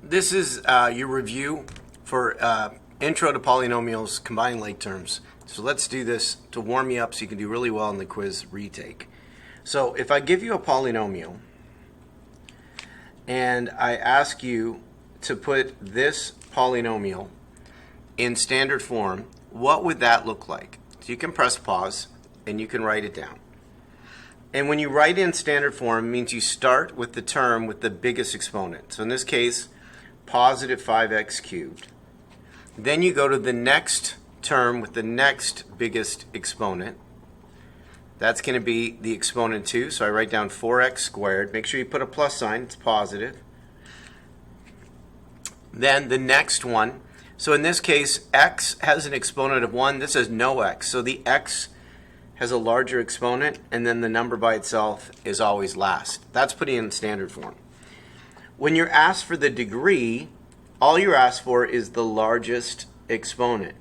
This is your review for Intro to Polynomials, Combining Like Terms. So let's do this to warm you up so you can do really well in the quiz retake. So if I give you a polynomial and I ask you to put this polynomial in standard form, what would that look like? So you can press pause and you can write it down. And when you write in standard form, it means you start with the term with the biggest exponent. So in this case, positive 5x cubed. Then you go to the next term with the next biggest exponent. That's going to be the exponent 2. So I write down 4x squared. Make sure you put a plus sign. It's positive. Then the next one. So in this case, x has an exponent of 1. This has no x. So the x has a larger exponent, and then the number by itself is always last. That's putting in standard form. When you're asked for the degree, all you're asked for is the largest exponent.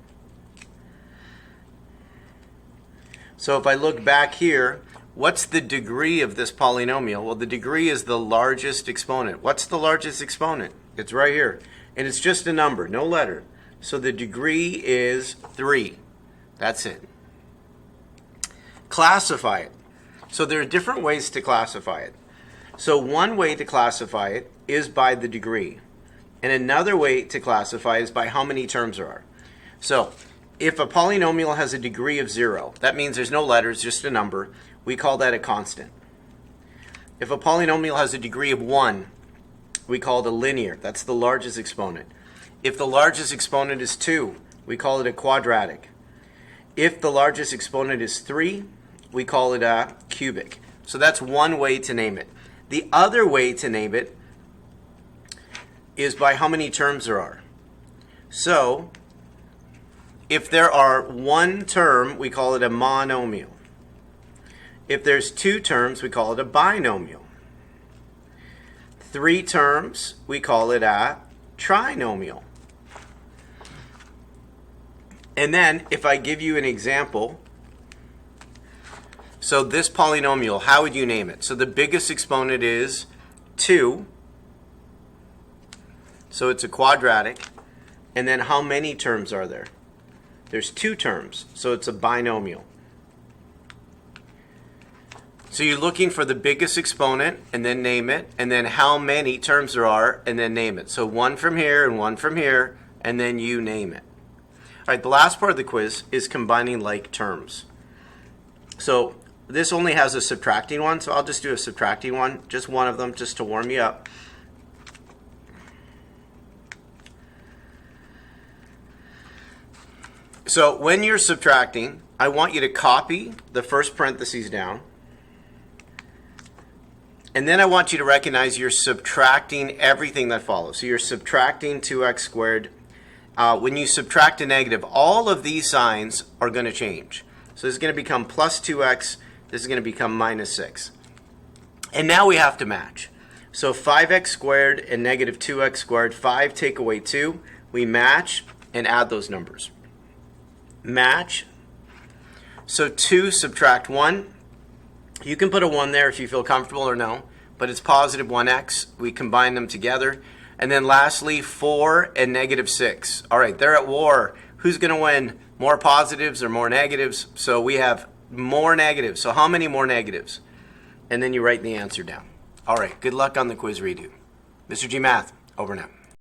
So if I look back here, what's the degree of this polynomial? Well, the degree is the largest exponent. What's the largest exponent? It's right here. And it's just a number, no letter. So the degree is 3. That's it. Classify it. So there are different ways to classify it. So one way to classify it is by the degree. And another way to classify is by how many terms there are. So if a polynomial has a degree of 0, that means there's no letters, just a number. We call that a constant. If a polynomial has a degree of 1, we call it a linear. That's the largest exponent. If the largest exponent is 2, we call it a quadratic. If the largest exponent is 3, we call it a cubic. So that's one way to name it. The other way to name it is by how many terms there are. So if there are one term, we call it a monomial. If there's 2 terms, we call it a binomial. 3 terms, we call it a trinomial. And then if I give you an example, so this polynomial, how would you name it? So the biggest exponent is 2. So it's a quadratic. And then how many terms are there? There's 2 terms. So it's a binomial. So you're looking for the biggest exponent and then name it. And then how many terms there are and then name it. So 1 from here and 1 from here and then you name it. All right, the last part of the quiz is combining like terms. So this only has a subtracting one, so I'll just do a subtracting one, just one of them, just to warm you up. So when you're subtracting, I want you to copy the first parentheses down. And then I want you to recognize you're subtracting everything that follows. So you're subtracting 2x squared. When you subtract a negative, all of these signs are going to change. So this is going to become plus 2x. This is going to become minus 6. And now we have to match. So 5x squared and negative 2x squared, 5 take away 2. We match and add those numbers. Match. So 2 subtract 1. You can put a 1 there if you feel comfortable or no, but it's positive 1x. We combine them together. And then lastly, 4 and negative 6. All right, they're at war. Who's going to win? More positives or more negatives? So we have more negatives. So how many more negatives? And then you write the answer down. All right, good luck on the quiz redo. Mr. G Math, over now.